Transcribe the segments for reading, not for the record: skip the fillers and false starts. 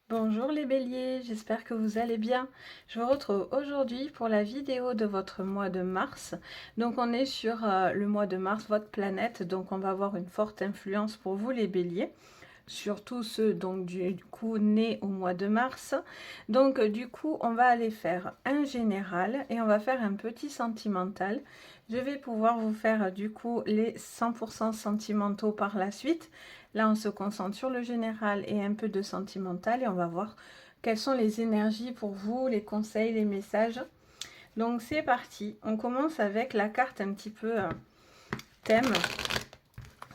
Bonjour les béliers, j'espère que vous allez bien. Je vous retrouve aujourd'hui pour la vidéo de votre mois de mars. Donc on est sur le mois de mars, votre planète, donc on va avoir une forte influence pour vous les béliers. Surtout ceux donc du coup nés au mois de mars. Donc du coup on va aller faire un général et on va faire un petit sentimental. Je vais pouvoir vous faire du coup les 100% sentimentaux par la suite. Là on se concentre sur le général et un peu de sentimental et on va voir quelles sont les énergies pour vous, les conseils, les messages. Donc c'est parti, on commence avec la carte un petit peu thème.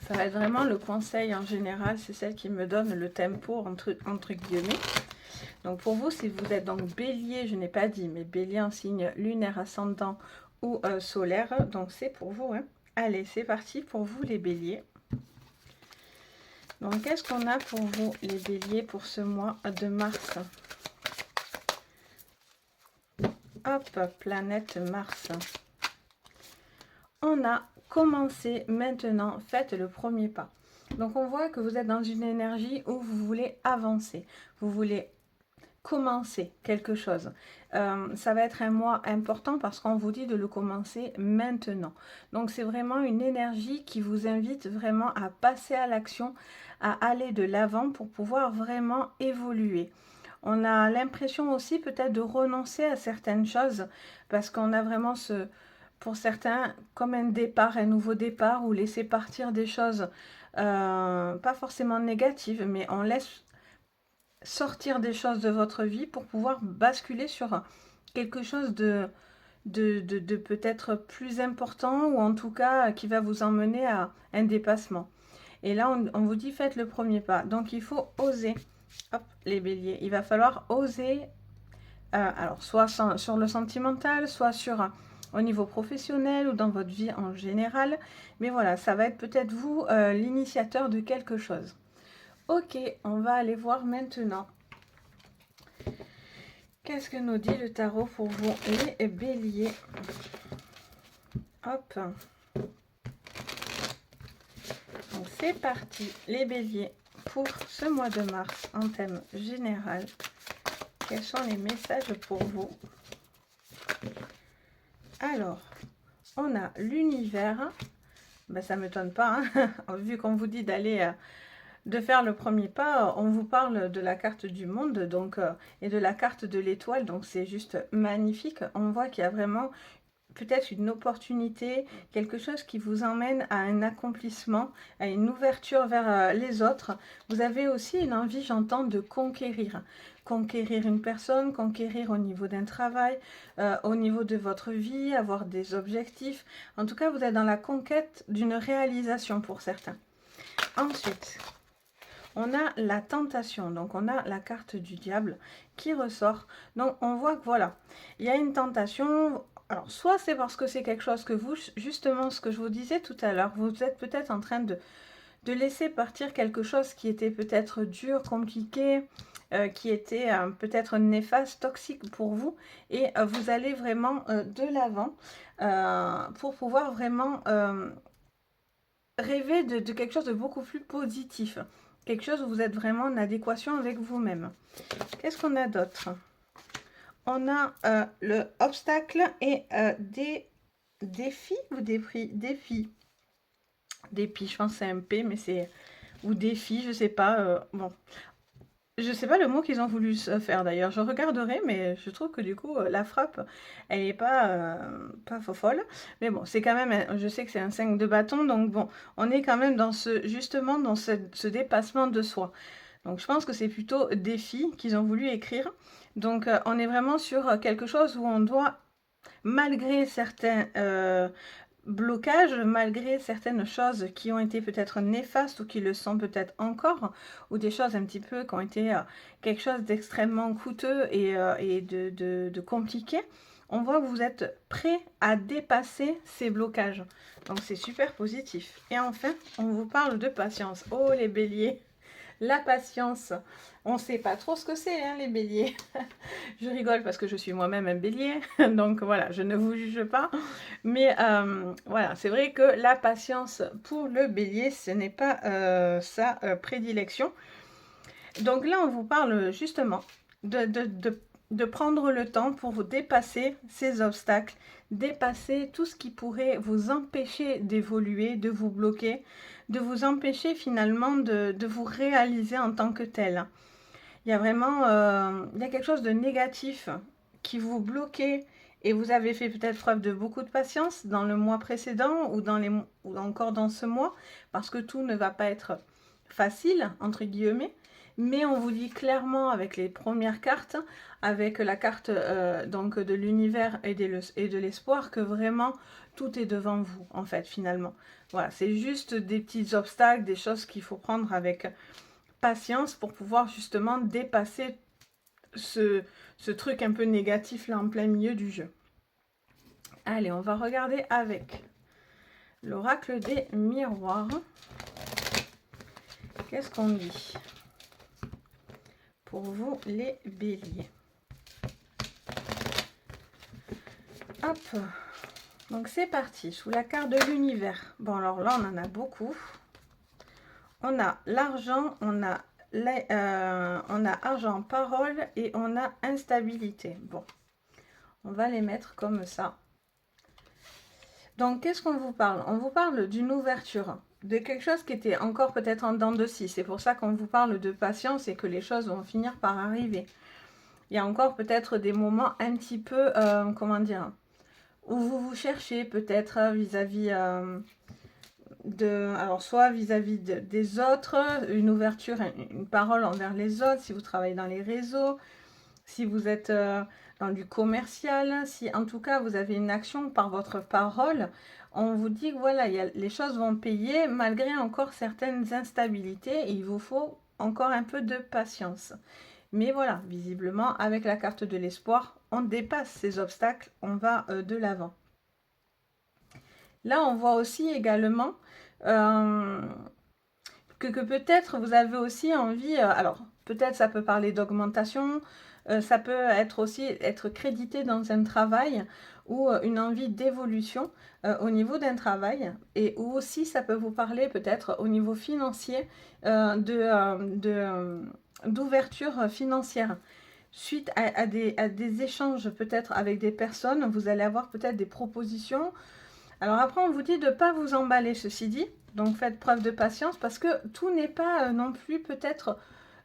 Ça va être vraiment le conseil en général, c'est celle qui me donne le tempo entre guillemets. Donc pour vous, si vous êtes donc bélier, je n'ai pas dit, mais bélier en signe lunaire, ascendant ou solaire, donc c'est pour vous. Hein. Allez, c'est parti pour vous les béliers. Donc qu'est-ce qu'on a pour vous les béliers pour ce mois de mars? Hop, planète Mars. On a commencé maintenant, faites le premier pas. Donc on voit que vous êtes dans une énergie où vous voulez avancer, vous voulez commencer quelque chose. Ça va être un mois important parce qu'on vous dit de le commencer maintenant. Donc c'est vraiment une énergie qui vous invite vraiment à passer à l'action, à aller de l'avant pour pouvoir vraiment évoluer. On a l'impression aussi peut-être de renoncer à certaines choses parce qu'on a vraiment pour certains, comme un départ, un nouveau départ ou laisser partir des choses pas forcément négatives, mais on laisse sortir des choses de votre vie pour pouvoir basculer sur quelque chose de peut-être plus important ou en tout cas qui va vous emmener à un dépassement. Et là, on vous dit faites le premier pas. Donc, il faut oser. Hop, les béliers. Il va falloir oser, alors soit sur le sentimental, soit au niveau professionnel ou dans votre vie en général. Mais voilà, ça va être peut-être vous l'initiateur de quelque chose. Ok, on va aller voir maintenant. Qu'est-ce que nous dit le tarot pour vous, les béliers? Hop. Donc c'est parti, les béliers, pour ce mois de mars en thème général. Quels sont les messages pour vous? Alors, on a l'univers. Ben, ça ne m'étonne pas, hein. Vu qu'on vous dit d'aller de faire le premier pas, on vous parle de la carte du monde donc, et de la carte de l'étoile, donc c'est juste magnifique. On voit qu'il y a vraiment peut-être une opportunité, quelque chose qui vous emmène à un accomplissement, à une ouverture vers les autres. Vous avez aussi une envie, j'entends, de conquérir. Conquérir une personne, conquérir au niveau d'un travail, au niveau de votre vie, avoir des objectifs. En tout cas, vous êtes dans la conquête d'une réalisation pour certains. Ensuite, on a la tentation, donc on a la carte du diable qui ressort. Donc on voit que voilà, il y a une tentation. Alors soit c'est parce que c'est quelque chose que vous, justement ce que je vous disais tout à l'heure, vous êtes peut-être en train de laisser partir quelque chose qui était peut-être dur, compliqué, qui était peut-être néfaste, toxique pour vous, et vous allez vraiment de l'avant pour pouvoir vraiment rêver de quelque chose de beaucoup plus positif. Quelque chose où vous êtes vraiment en adéquation avec vous-même. Qu'est-ce qu'on a d'autre? On a le obstacle et des défis ou des prix? Défis. Défis, je pense que c'est un P, mais c'est... Ou défis, je sais pas. Bon, je sais pas le mot qu'ils ont voulu faire d'ailleurs. Je regarderai, mais je trouve que du coup, la frappe, elle n'est pas folle. Mais bon, c'est quand même, je sais que c'est un 5 de bâton, donc bon, on est quand même dans justement dans ce dépassement de soi. Donc je pense que c'est plutôt défi qu'ils ont voulu écrire. Donc on est vraiment sur quelque chose où on doit, malgré certains blocage malgré certaines choses qui ont été peut-être néfastes ou qui le sont peut-être encore, ou des choses un petit peu qui ont été quelque chose d'extrêmement coûteux et de compliqué, on voit que vous êtes prêt à dépasser ces blocages. Donc c'est super positif. Et enfin, on vous parle de patience. Oh les béliers, la patience. On ne sait pas trop ce que c'est, hein, les béliers. Je rigole parce que je suis moi-même un bélier, donc voilà, je ne vous juge pas. Mais voilà, c'est vrai que la patience pour le bélier, ce n'est pas sa prédilection. Donc là, on vous parle justement de prendre le temps pour vous dépasser ces obstacles, dépasser tout ce qui pourrait vous empêcher d'évoluer, de vous bloquer, de vous empêcher finalement de vous réaliser en tant que tel. Il y a vraiment il y a quelque chose de négatif qui vous bloquait et vous avez fait peut-être preuve de beaucoup de patience dans le mois précédent ou encore dans ce mois parce que tout ne va pas être facile, entre guillemets. Mais on vous dit clairement avec les premières cartes, avec la carte donc de l'univers et de l'espoir, que vraiment tout est devant vous, en fait, finalement. Voilà, c'est juste des petits obstacles, des choses qu'il faut prendre avec patience pour pouvoir justement dépasser ce truc un peu négatif là en plein milieu du jeu. Allez, on va regarder avec l'oracle des miroirs. Qu'est-ce qu'on dit pour vous, les béliers? Hop, donc c'est parti, sous la carte de l'univers. Bon, alors là, on en a beaucoup. On a l'argent, on a argent, parole et on a instabilité. Bon, on va les mettre comme ça. Donc, qu'est-ce qu'on vous parle? On vous parle d'une ouverture, de quelque chose qui était encore peut-être en dents de scie. C'est pour ça qu'on vous parle de patience et que les choses vont finir par arriver. Il y a encore peut-être des moments un petit peu, comment dire, où vous vous cherchez peut-être vis-à-vis alors soit vis-à-vis des autres, une ouverture, une parole envers les autres, si vous travaillez dans les réseaux, si vous êtes dans du commercial, si en tout cas vous avez une action par votre parole, on vous dit que voilà, les choses vont payer malgré encore certaines instabilités et il vous faut encore un peu de patience. Mais voilà, visiblement, avec la carte de l'espoir, on dépasse ces obstacles, on va de l'avant. Là, on voit aussi également que peut-être vous avez aussi envie, alors peut-être ça peut parler d'augmentation, ça peut être aussi être crédité dans un travail ou une envie d'évolution au niveau d'un travail et ou aussi ça peut vous parler peut-être au niveau financier d'ouverture financière. Suite à des échanges peut-être avec des personnes, vous allez avoir peut-être des propositions. Alors après, on vous dit de ne pas vous emballer, ceci dit. Donc faites preuve de patience parce que tout n'est pas non plus peut-être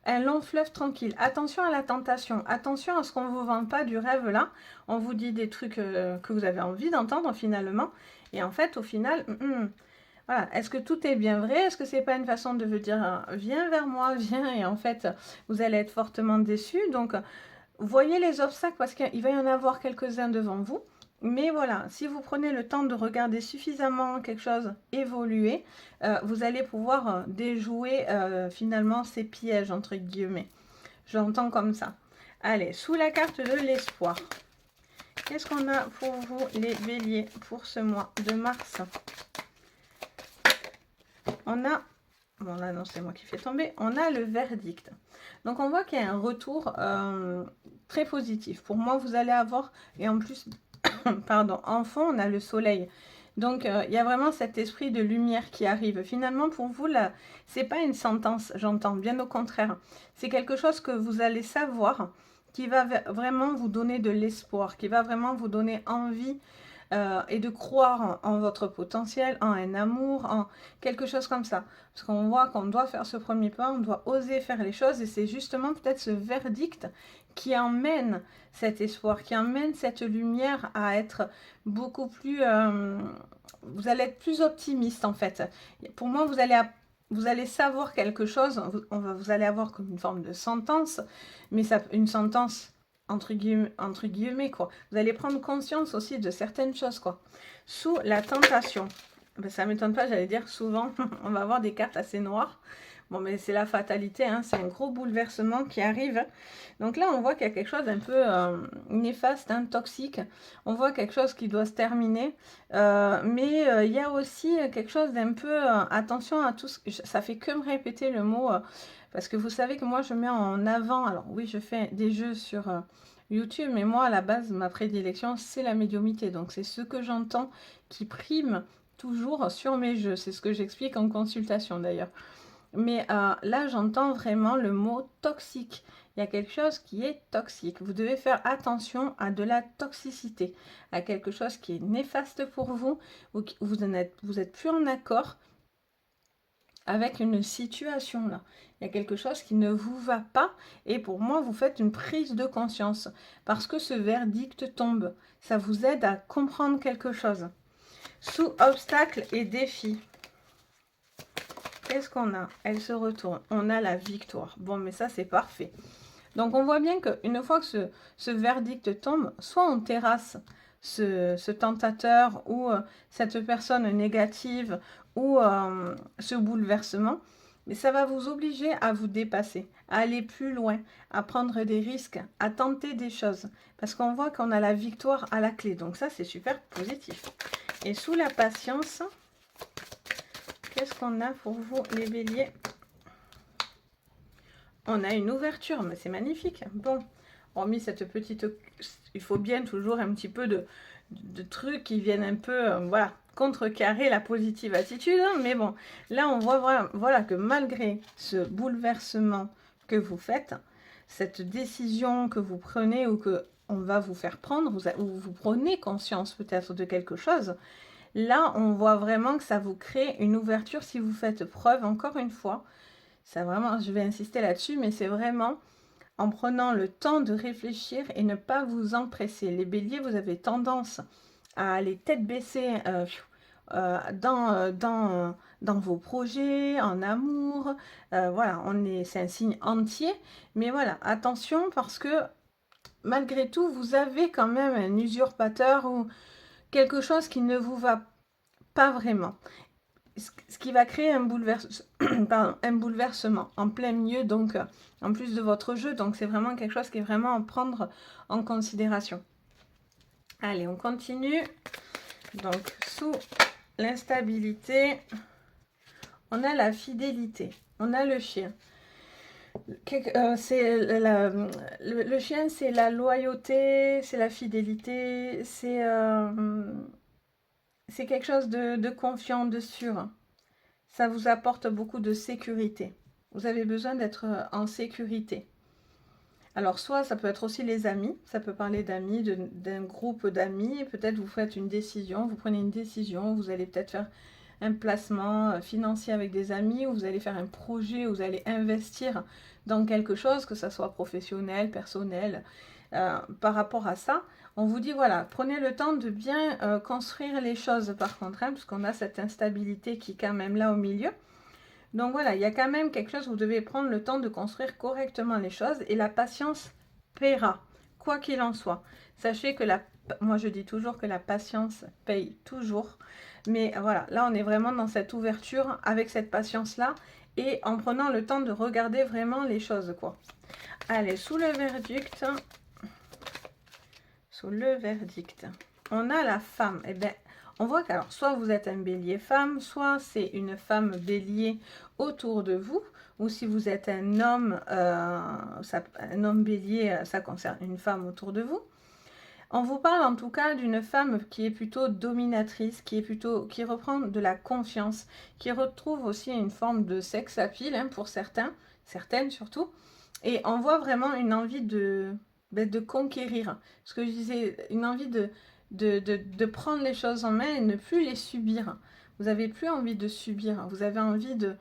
un long fleuve tranquille. Attention à la tentation, attention à ce qu'on ne vous vende pas du rêve là. On vous dit des trucs que vous avez envie d'entendre finalement. Et en fait, au final, voilà, est-ce que tout est bien vrai? Est-ce que c'est pas une façon de vous dire viens vers moi, viens, et en fait, vous allez être fortement déçus. Donc, voyez les obstacles parce qu'il va y en avoir quelques-uns devant vous. Mais voilà, si vous prenez le temps de regarder suffisamment quelque chose évoluer, vous allez pouvoir déjouer finalement ces pièges, entre guillemets. J'entends comme ça. Allez, sous la carte de l'espoir. Qu'est-ce qu'on a pour vous, les béliers, pour ce mois de mars? On a, bon là non c'est moi qui fais tomber, on a le verdict. Donc on voit qu'il y a un retour très positif. Pour moi, vous allez avoir, et en plus, pardon, en fond, on a le soleil. Donc, il y a vraiment cet esprit de lumière qui arrive. Finalement, pour vous, là, c'est pas une sentence, j'entends, bien au contraire. C'est quelque chose que vous allez savoir, qui va vraiment vous donner de l'espoir, qui va vraiment vous donner envie et de croire en votre potentiel, en un amour, en quelque chose comme ça. Parce qu'on voit qu'on doit faire ce premier pas, on doit oser faire les choses et c'est justement peut-être ce verdict qui emmène cet espoir, qui emmène cette lumière à être beaucoup plus... vous allez être plus optimiste en fait. Pour moi, vous allez savoir quelque chose, vous allez avoir comme une forme de sentence, mais ça, une sentence entre guillemets, quoi. Vous allez prendre conscience aussi de certaines choses, quoi. Sous la tentation. Ben, ça ne m'étonne pas, j'allais dire souvent, on va avoir des cartes assez noires. Bon, mais c'est la fatalité, hein, c'est un gros bouleversement qui arrive. Donc là, on voit qu'il y a quelque chose d'un peu néfaste, hein, toxique. On voit quelque chose qui doit se terminer. Mais il y a aussi quelque chose d'un peu... attention à tout ce... Ça fait que me répéter le mot... parce que vous savez que moi, je mets en avant... Alors oui, je fais des jeux sur YouTube, mais moi, à la base, ma prédilection, c'est la médiumnité. Donc c'est ce que j'entends qui prime toujours sur mes jeux. C'est ce que j'explique en consultation, d'ailleurs. Mais là, j'entends vraiment le mot toxique. Il y a quelque chose qui est toxique. Vous devez faire attention à de la toxicité, à quelque chose qui est néfaste pour vous, ou vous êtes plus en accord avec une situation là. Il y a quelque chose qui ne vous va pas et pour moi, vous faites une prise de conscience parce que ce verdict tombe. Ça vous aide à comprendre quelque chose. Sous obstacles et défis, qu'est-ce qu'on a? Elle se retourne. On a la victoire. Bon, mais ça, c'est parfait. Donc, on voit bien qu'une fois que ce verdict tombe, soit on terrasse ce tentateur ou cette personne négative ou ce bouleversement, mais ça va vous obliger à vous dépasser, à aller plus loin, à prendre des risques, à tenter des choses. Parce qu'on voit qu'on a la victoire à la clé. Donc ça, c'est super positif. Et sous la patience, qu'est-ce qu'on a pour vous, les béliers? On a une ouverture, mais c'est magnifique. Bon, hormis cette petite... Il faut bien toujours un petit peu de trucs qui viennent un peu, voilà, contrecarrer la positive attitude. Hein, mais bon, là, on voit vraiment, voilà, que malgré ce bouleversement que vous faites, cette décision que vous prenez ou que on va vous faire prendre, ou vous prenez conscience peut-être de quelque chose, là, on voit vraiment que ça vous crée une ouverture si vous faites preuve, encore une fois, ça vraiment, je vais insister là-dessus, mais c'est vraiment en prenant le temps de réfléchir et ne pas vous empresser. Les béliers, vous avez tendance à aller tête baissée dans vos projets, en amour. Voilà, c'est un signe entier. Mais voilà, attention parce que malgré tout, vous avez quand même un usurpateur ou quelque chose qui ne vous va pas vraiment. Ce qui va créer un bouleversement en plein milieu, donc en plus de votre jeu. Donc c'est vraiment quelque chose qui est vraiment à prendre en considération. Allez, on continue. Donc sous l'instabilité, on a la fidélité, on a le chien. Le chien, c'est la loyauté, c'est la fidélité, c'est quelque chose de confiant, de sûr. Ça vous apporte beaucoup de sécurité. Vous avez besoin d'être en sécurité. Alors, soit ça peut être aussi les amis, ça peut parler d'amis, d'un groupe d'amis, peut-être vous faites une décision, vous prenez une décision, vous allez peut-être faire un placement financier avec des amis, ou vous allez faire un projet, ou vous allez investir dans quelque chose, que ça soit professionnel, personnel. Par rapport à ça, on vous dit, voilà, prenez le temps de bien construire les choses par contre, hein, parce qu'on a cette instabilité qui est quand même là au milieu. Donc voilà, il y a quand même quelque chose, vous devez prendre le temps de construire correctement les choses et la patience paiera, quoi qu'il en soit. Sachez que moi je dis toujours que la patience paye toujours. Mais voilà, là on est vraiment dans cette ouverture avec cette patience-là et en prenant le temps de regarder vraiment les choses, quoi. Allez, sous le verdict, on a la femme. Eh bien, on voit qu'alors, soit vous êtes un bélier femme, soit c'est une femme bélier autour de vous, ou si vous êtes un homme bélier, ça concerne une femme autour de vous. On vous parle en tout cas d'une femme qui est plutôt dominatrice, qui reprend de la confiance, qui retrouve aussi une forme de sex appeal hein, pour certaines surtout. Et on voit vraiment une envie de conquérir. Ce que je disais, une envie de prendre les choses en main et ne plus les subir. Vous n'avez plus envie de subir. Vous avez envie de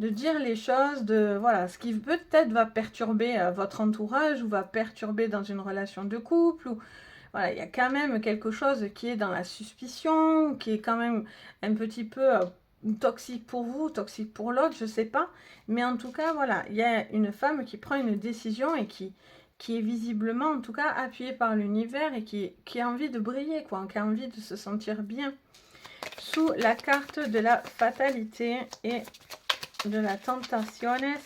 dire les choses, voilà, ce qui peut-être va perturber votre entourage ou va perturber dans une relation de couple. Voilà, il y a quand même quelque chose qui est dans la suspicion, qui est quand même un petit peu toxique pour vous, toxique pour l'autre, je ne sais pas. Mais en tout cas, voilà, il y a une femme qui prend une décision et qui est visiblement, en tout cas, appuyée par l'univers et qui a envie de briller, quoi, qui a envie de se sentir bien. Sous la carte de la fatalité et de la tentationes,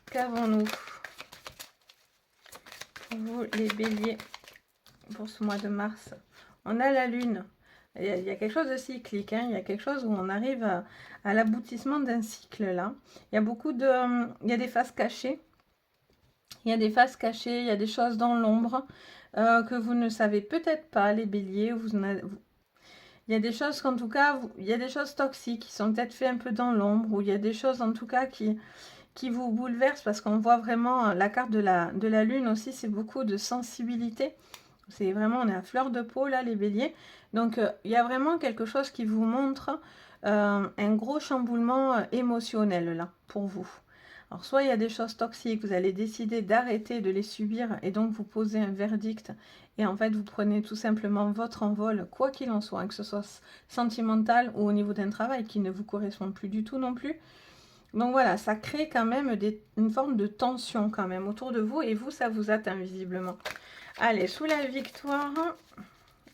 qu'avons-nous pour vous, les béliers, pour ce mois de mars? On a la lune. Il y a quelque chose de cyclique, hein. Il y a quelque chose où on arrive à l'aboutissement d'un cycle, là. Il y a des phases cachées. Il y a des faces cachées, il y a des choses dans l'ombre que vous ne savez peut-être pas, les béliers. Il y a des choses qu'en tout cas, il y a des choses toxiques qui sont peut-être faites un peu dans l'ombre, ou il y a des choses en tout cas qui vous bouleversent, parce qu'on voit vraiment la carte de la lune aussi, c'est beaucoup de sensibilité. C'est vraiment, on est à fleur de peau là, les béliers. Donc, il y a vraiment quelque chose qui vous montre un gros chamboulement émotionnel là, pour vous. Alors, soit il y a des choses toxiques, vous allez décider d'arrêter de les subir et donc vous posez un verdict et en fait vous prenez tout simplement votre envol, quoi qu'il en soit, hein, que ce soit sentimental ou au niveau d'un travail qui ne vous correspond plus du tout non plus. Donc voilà, ça crée quand même une forme de tension quand même autour de vous et vous, ça vous atteint visiblement. Allez, sous la victoire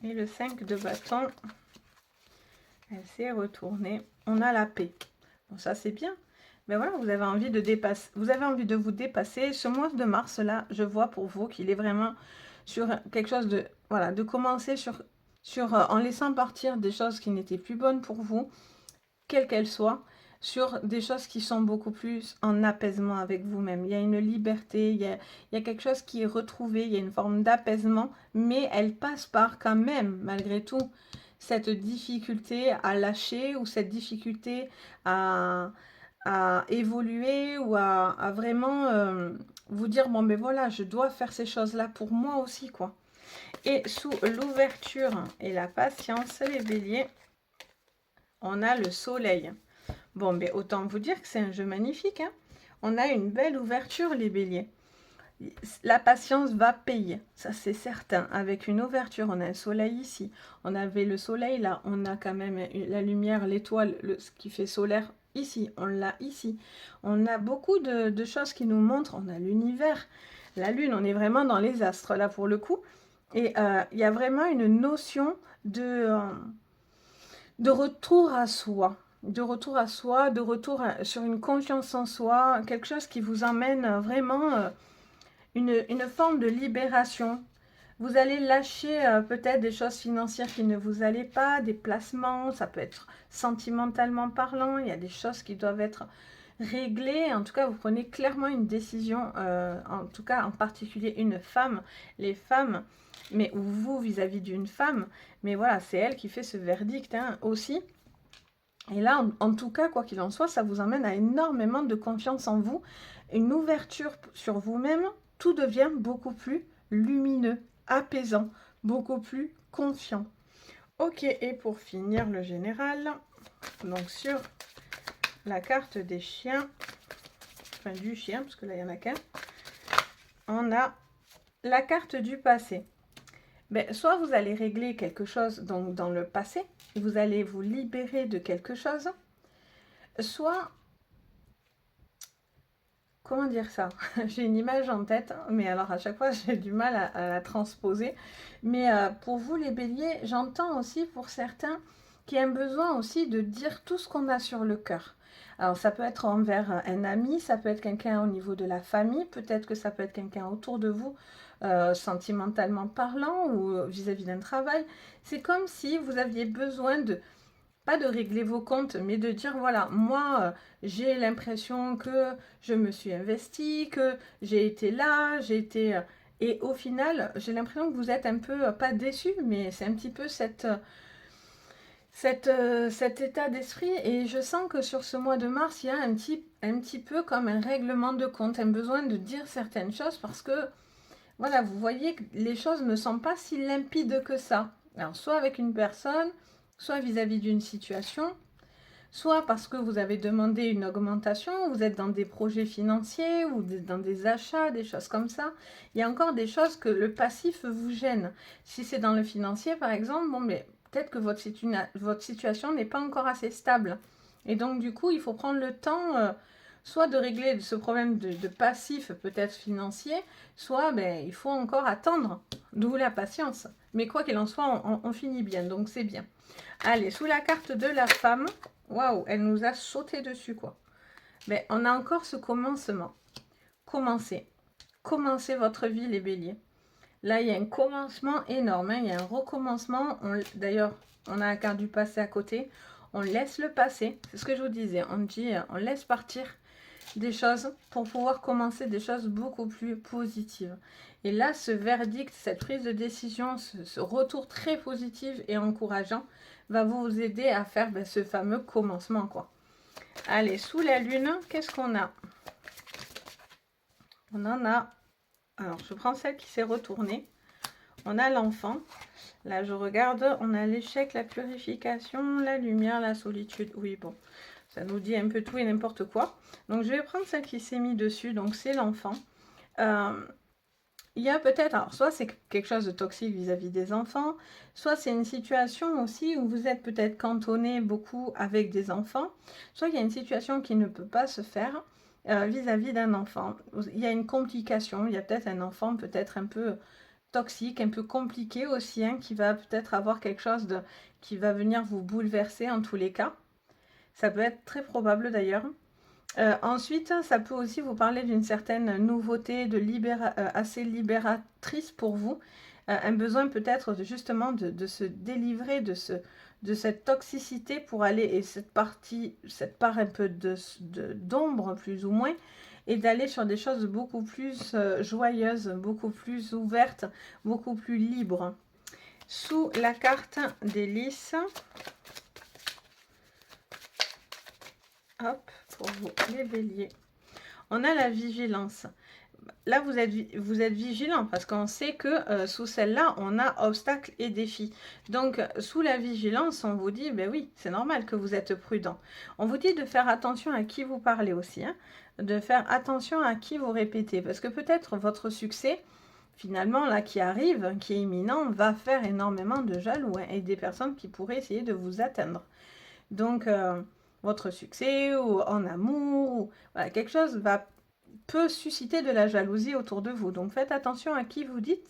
et le 5 de bâton, elle s'est retournée. On a la paix. Bon, ça c'est bien. Mais voilà, vous avez envie de dépasser, vous avez envie de vous dépasser. Ce mois de mars là, je vois pour vous qu'il est vraiment sur quelque chose de, voilà, de commencer en laissant partir des choses qui n'étaient plus bonnes pour vous, quelles qu'elles soient, sur des choses qui sont beaucoup plus en apaisement avec vous-même. Il y a une liberté, il y a quelque chose qui est retrouvé, il y a une forme d'apaisement, mais elle passe par quand même, malgré tout, cette difficulté à lâcher ou cette difficulté à évoluer ou à vraiment vous dire, bon ben voilà, je dois faire ces choses-là pour moi aussi, quoi. Et sous l'ouverture et la patience, les béliers, on a le soleil. Bon, ben autant vous dire que c'est un jeu magnifique, hein. On a une belle ouverture, les béliers. La patience va payer, ça c'est certain. Avec une ouverture, on a un soleil ici. On avait le soleil là, on a quand même la lumière, l'étoile, ce qui fait solaire ici. On l'a ici. On a beaucoup de choses qui nous montrent. On a l'univers, la lune, on est vraiment dans les astres là pour le coup. Et il y a vraiment une notion de retour à soi. De retour à soi, de retour sur une confiance en soi, quelque chose qui vous emmène vraiment une forme de libération. Vous allez lâcher peut-être des choses financières qui ne vous allaient pas, des placements, ça peut être sentimentalement parlant, il y a des choses qui doivent être réglées. En tout cas, vous prenez clairement une décision, en tout cas en particulier une femme, les femmes, mais ou vous vis-à-vis d'une femme, mais voilà, c'est elle qui fait ce verdict hein, aussi. Et là, en tout cas, quoi qu'il en soit, ça vous emmène à énormément de confiance en vous, une ouverture sur vous-même, tout devient beaucoup plus lumineux, apaisant, beaucoup plus confiant. Ok, et pour finir le général, donc sur la carte des chiens, enfin du chien, parce que là il n'y en a qu'un, on a la carte du passé. Ben, soit vous allez régler quelque chose donc, dans le passé, vous allez vous libérer de quelque chose, soit, comment dire ça? J'ai une image en tête, mais alors à chaque fois j'ai du mal à la transposer. Mais pour vous les béliers, j'entends aussi pour certains qu'il y a un besoin aussi de dire tout ce qu'on a sur le cœur. Alors ça peut être envers un ami, ça peut être quelqu'un au niveau de la famille, peut-être que ça peut être quelqu'un autour de vous, sentimentalement parlant ou vis-à-vis d'un travail. C'est comme si vous aviez besoin de, pas de régler vos comptes, mais de dire, voilà, moi, j'ai l'impression que je me suis investie, que j'ai été là, j'ai été... et au final, j'ai l'impression que vous êtes un peu, pas déçu, mais c'est un petit peu cet état d'esprit. Et je sens que sur ce mois de mars, il y a un petit peu comme un règlement de compte, un besoin de dire certaines choses parce que, voilà, vous voyez que les choses ne sont pas si limpides que ça. Alors, soit avec une personne, soit vis-à-vis d'une situation, soit parce que vous avez demandé une augmentation, vous êtes dans des projets financiers ou dans des achats, des choses comme ça. Il y a encore des choses que le passif vous gêne. Si c'est dans le financier, par exemple, bon, mais peut-être que votre situation n'est pas encore assez stable. Et donc, du coup, il faut prendre le temps soit de régler ce problème de passif, peut-être financier, soit ben, il faut encore attendre, d'où la patience. Mais quoi qu'il en soit, on finit bien, donc c'est bien. Allez, sous la carte de la femme, waouh, elle nous a sauté dessus, quoi. Mais on a encore ce commencement. Commencez. Commencez votre vie, les béliers. Là, il y a un commencement énorme, hein, il y a un recommencement. D'ailleurs, on a la carte du passé à côté. On laisse le passé. C'est ce que je vous disais. On dit, on laisse partir des choses pour pouvoir commencer des choses beaucoup plus positives. Et là, ce verdict, cette prise de décision, ce retour très positif et encourageant va vous aider à faire ce fameux commencement, quoi. Allez, sous la lune, qu'est-ce qu'on a? On en a... Alors, je prends celle qui s'est retournée. On a l'enfant. Là, je regarde. On a l'échec, la purification, la lumière, la solitude. Oui, bon. Ça nous dit un peu tout et n'importe quoi. Donc, je vais prendre celle qui s'est mise dessus. Donc, c'est l'enfant. Il y a peut-être, alors soit c'est quelque chose de toxique vis-à-vis des enfants, soit c'est une situation aussi où vous êtes peut-être cantonné beaucoup avec des enfants, soit il y a une situation qui ne peut pas se faire vis-à-vis d'un enfant. Il y a une complication, il y a peut-être un enfant peut-être un peu toxique, un peu compliqué aussi, hein, qui va peut-être avoir quelque chose qui va venir vous bouleverser en tous les cas. Ça peut être très probable d'ailleurs. Ensuite, ça peut aussi vous parler d'une certaine nouveauté assez libératrice pour vous. Un besoin peut-être justement de se délivrer de cette toxicité pour aller, et cette part un peu d'ombre plus ou moins, et d'aller sur des choses beaucoup plus joyeuses, beaucoup plus ouvertes, beaucoup plus libres. Sous la carte des lys, hop, pour vous les béliers, on a la vigilance. Là, vous êtes vigilant parce qu'on sait que sous celle-là, on a obstacles et défis. Donc, sous la vigilance, on vous dit, ben oui, c'est normal que vous êtes prudent. On vous dit de faire attention à qui vous parlez aussi, hein, de faire attention à qui vous répétez. Parce que peut-être votre succès, finalement, là, qui arrive, qui est imminent, va faire énormément de jaloux, hein, et des personnes qui pourraient essayer de vous atteindre. Donc, votre succès ou en amour, ou, voilà, quelque chose peut susciter de la jalousie autour de vous. Donc faites attention à qui vous dites,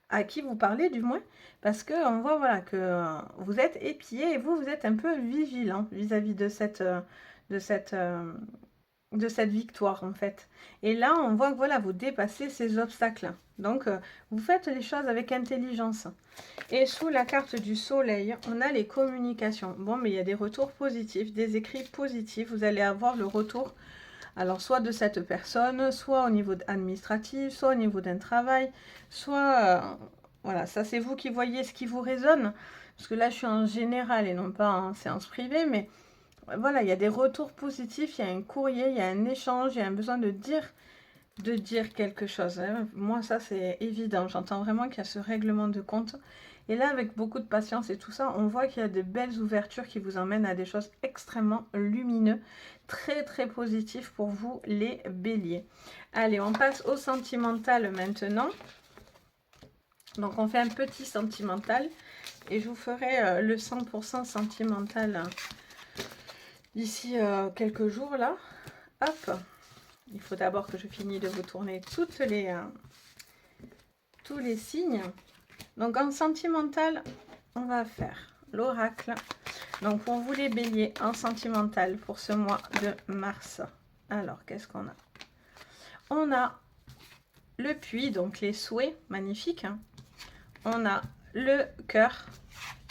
à qui vous parlez du moins, parce qu'on voit voilà, que vous êtes épié et vous êtes un peu vigilant vis-à-vis de cette victoire en fait. Et là, on voit que voilà, vous dépassez ces obstacles. Donc, vous faites les choses avec intelligence. Et sous la carte du soleil, on a les communications. Bon, mais il y a des retours positifs, des écrits positifs. Vous allez avoir le retour, alors soit de cette personne, soit au niveau administratif, soit au niveau d'un travail, soit... voilà, ça c'est vous qui voyez ce qui vous résonne. Parce que là, je suis en général et non pas en séance privée, mais... voilà, il y a des retours positifs, il y a un courrier, il y a un échange, il y a un besoin de dire quelque chose. Moi, ça, c'est évident. J'entends vraiment qu'il y a ce règlement de compte. Et là, avec beaucoup de patience et tout ça, on voit qu'il y a de belles ouvertures qui vous emmènent à des choses extrêmement lumineuses, très, très positifs pour vous, les béliers. Allez, on passe au sentimental maintenant. Donc, on fait un petit sentimental. Et je vous ferai le 100% sentimental d'ici quelques jours, là. Hop. Il faut d'abord que je finisse de vous tourner tous les signes. Donc en sentimental, on va faire l'oracle. Donc pour vous les béliers, en sentimental pour ce mois de mars. Alors, qu'est-ce qu'on a? On a le puits, donc les souhaits, magnifiques. Hein. On a le cœur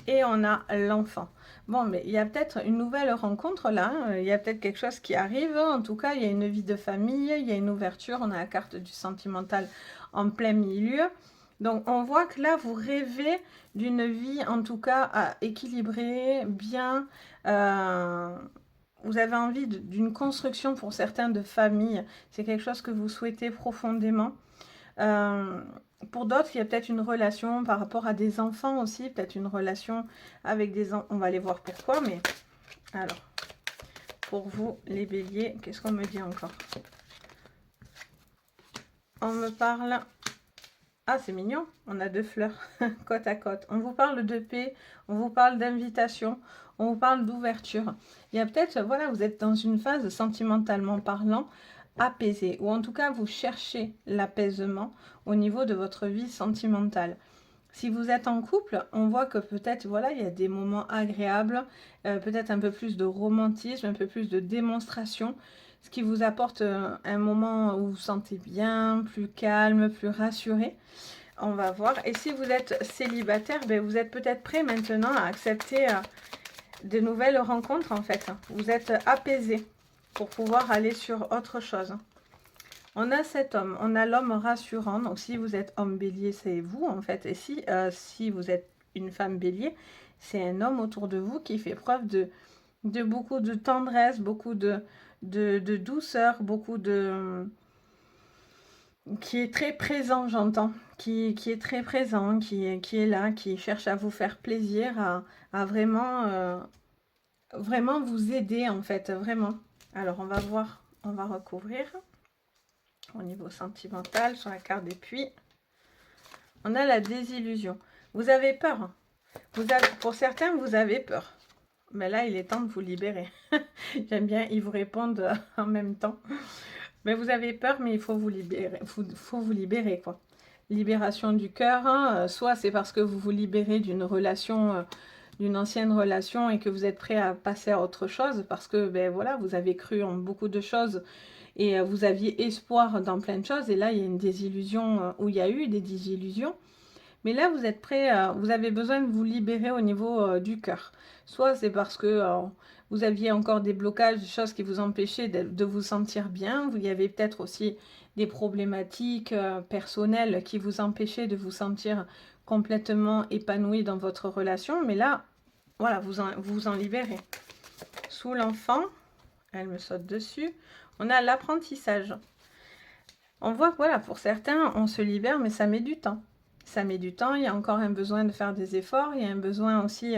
et on a l'enfant. Bon, mais il y a peut-être une nouvelle rencontre là, hein. Il y a peut-être quelque chose qui arrive. En tout cas, il y a une vie de famille, il y a une ouverture. On a la carte du sentimental en plein milieu. Donc, on voit que là, vous rêvez d'une vie, en tout cas, équilibrée, bien. Vous avez envie d'une construction pour certains de famille. C'est quelque chose que vous souhaitez profondément. Pour d'autres, il y a peut-être une relation par rapport à des enfants aussi, peut-être une relation avec des enfants. On va aller voir pourquoi, mais alors, pour vous, les béliers, qu'est-ce qu'on me dit encore? On me parle... Ah, c'est mignon, on a deux fleurs côte à côte. On vous parle de paix, on vous parle d'invitation, on vous parle d'ouverture. Il y a peut-être, voilà, vous êtes dans une phase sentimentalement parlant, apaisé, ou en tout cas vous cherchez l'apaisement au niveau de votre vie sentimentale. Si vous êtes en couple, on voit que peut-être, voilà, il y a des moments agréables, peut-être un peu plus de romantisme, un peu plus de démonstration, ce qui vous apporte un moment où vous vous sentez bien, plus calme, plus rassuré. On va voir. Et si vous êtes célibataire, ben vous êtes peut-être prêt maintenant à accepter de nouvelles rencontres en fait. Vous êtes apaisé. pour pouvoir aller sur autre chose. On a cet homme, on a l'homme rassurant. Donc, si vous êtes homme bélier, c'est vous, en fait. Et si vous êtes une femme bélier, c'est un homme autour de vous qui fait preuve de beaucoup de tendresse, beaucoup de douceur, beaucoup de... qui est très présent, j'entends. Qui est très présent, qui est là, qui cherche à vous faire plaisir, à vraiment, vraiment vous aider, en fait, vraiment. Alors, on va voir, on va recouvrir. Au niveau sentimental, sur la carte des puits, on a la désillusion. Vous avez peur. Pour certains, vous avez peur. Mais là, il est temps de vous libérer. J'aime bien, ils vous répondent en même temps. Mais vous avez peur, mais il faut vous libérer. Faut vous libérer, quoi. Libération du cœur. Hein. Soit c'est parce que vous vous libérez d'une relation, d'une ancienne relation et que vous êtes prêt à passer à autre chose. Parce que, ben voilà, vous avez cru en beaucoup de choses. Et vous aviez espoir dans plein de choses. Et là, il y a une désillusion, où il y a eu des désillusions. Mais là, vous êtes prêt, vous avez besoin de vous libérer au niveau du cœur. Soit c'est parce que vous aviez encore des blocages, des choses qui vous empêchaient de vous sentir bien. Il y avait peut-être aussi des problématiques personnelles qui vous empêchaient de vous sentir complètement épanoui dans votre relation. Mais là, voilà, vous vous en libérez. Sous l'enfant, elle me saute dessus. On a l'apprentissage. On voit que voilà, pour certains, on se libère, mais ça met du temps. Ça met du temps, il y a encore un besoin de faire des efforts, il y a un besoin aussi...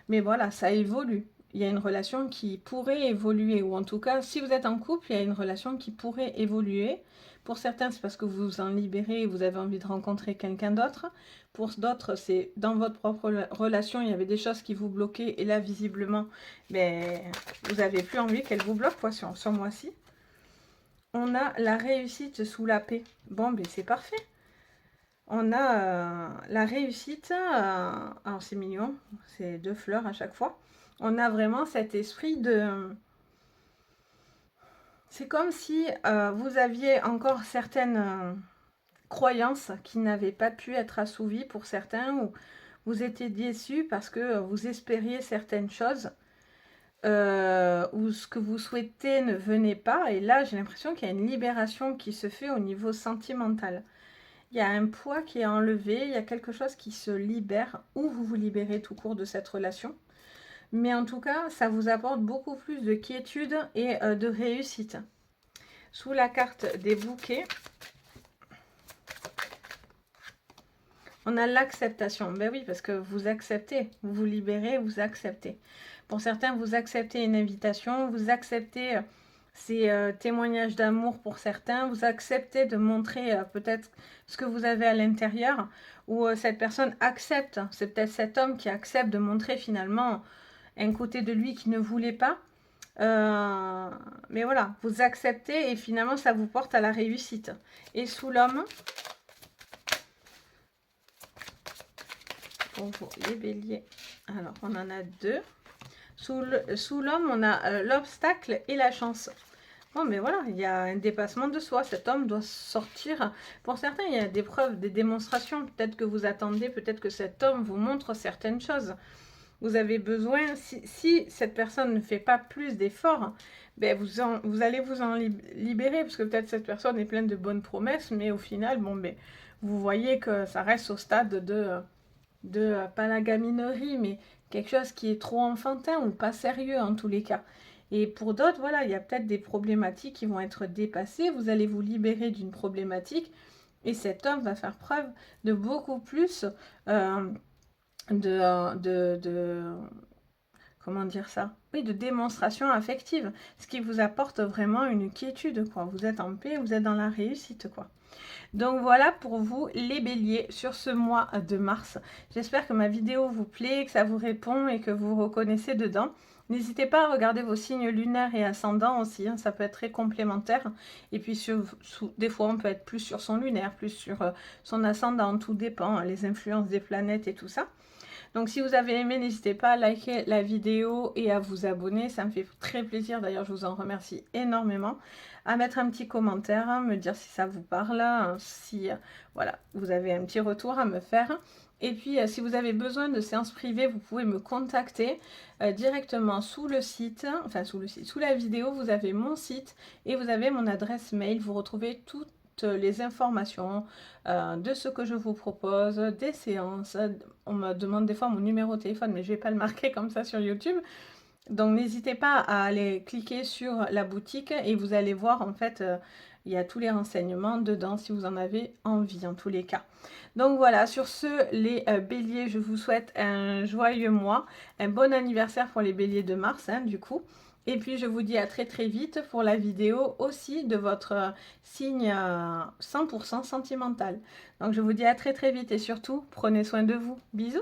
mais voilà, ça évolue. Il y a une relation qui pourrait évoluer, ou en tout cas, si vous êtes en couple, il y a une relation qui pourrait évoluer. Pour certains, c'est parce que vous vous en libérez et vous avez envie de rencontrer quelqu'un d'autre. Pour d'autres, c'est dans votre propre relation, il y avait des choses qui vous bloquaient, et là, visiblement, ben, vous n'avez plus envie qu'elle vous bloque, quoi, sur ce mois-ci. On a la réussite sous la paix. Bon, ben c'est parfait. On a la réussite. Alors, c'est mignon. C'est 2 fleurs à chaque fois. On a vraiment cet esprit de... C'est comme si vous aviez encore certaines croyances qui n'avaient pas pu être assouvies pour certains, ou vous étiez déçus parce que vous espériez certaines choses. Où ce que vous souhaitez ne venait pas. Et là, j'ai l'impression qu'il y a une libération qui se fait au niveau sentimental. Il y a un poids qui est enlevé, il y a quelque chose qui se libère, ou vous vous libérez tout court de cette relation. Mais en tout cas, ça vous apporte beaucoup plus de quiétude et de réussite. Sous la carte des bouquets, on a l'acceptation. Ben oui, parce que vous acceptez, vous vous libérez, vous acceptez. Pour certains, vous acceptez une invitation, vous acceptez ces témoignages d'amour pour certains, vous acceptez de montrer peut-être ce que vous avez à l'intérieur, ou cette personne accepte, c'est peut-être cet homme qui accepte de montrer finalement un côté de lui qui ne voulait pas. Mais voilà, vous acceptez et finalement ça vous porte à la réussite. Et sous l'homme, pour vous les béliers, alors on en a 2. Sous l'homme, on a l'obstacle et la chance. Bon, mais voilà, il y a un dépassement de soi. Cet homme doit sortir. Pour certains, il y a des preuves, des démonstrations. Peut-être que vous attendez, peut-être que cet homme vous montre certaines choses. Vous avez besoin, si cette personne ne fait pas plus d'efforts, ben vous allez vous en libérer, parce que peut-être cette personne est pleine de bonnes promesses, mais au final, bon, ben, vous voyez que ça reste au stade de pas la gaminerie, mais quelque chose qui est trop enfantin ou pas sérieux en tous les cas. Et pour d'autres, voilà, il y a peut-être des problématiques qui vont être dépassées. Vous allez vous libérer d'une problématique et cet homme va faire preuve de beaucoup plus comment dire ça? Oui, de démonstration affective. Ce qui vous apporte vraiment une quiétude, quoi. Vous êtes en paix, vous êtes dans la réussite, quoi. Donc voilà pour vous les béliers sur ce mois de mars. J'espère que ma vidéo vous plaît, que ça vous répond et que vous vous reconnaissez dedans. N'hésitez pas à regarder vos signes lunaires et ascendants aussi, hein, ça peut être très complémentaire. Et puis des fois on peut être plus sur son lunaire, plus sur son ascendant, tout dépend, hein, les influences des planètes et tout ça. Donc si vous avez aimé, n'hésitez pas à liker la vidéo et à vous abonner. Ça me fait très plaisir. D'ailleurs, je vous en remercie énormément. À mettre un petit commentaire, hein, me dire si ça vous parle, hein, si voilà, vous avez un petit retour à me faire. Et puis, si vous avez besoin de séances privées, vous pouvez me contacter directement sous le site, enfin sous le site, sous la vidéo, vous avez mon site et vous avez mon adresse mail. Vous retrouvez toutes les informations de ce que je vous propose, des séances. On me demande des fois mon numéro de téléphone, mais je ne vais pas le marquer comme ça sur YouTube. Donc n'hésitez pas à aller cliquer sur la boutique et vous allez voir en fait il y a tous les renseignements dedans si vous en avez envie en tous les cas. Donc voilà, sur ce les béliers, je vous souhaite un joyeux mois, un bon anniversaire pour les béliers de mars hein, du coup. Et puis je vous dis à très très vite pour la vidéo aussi de votre signe 100% sentimental. Donc je vous dis à très très vite et surtout prenez soin de vous. Bisous.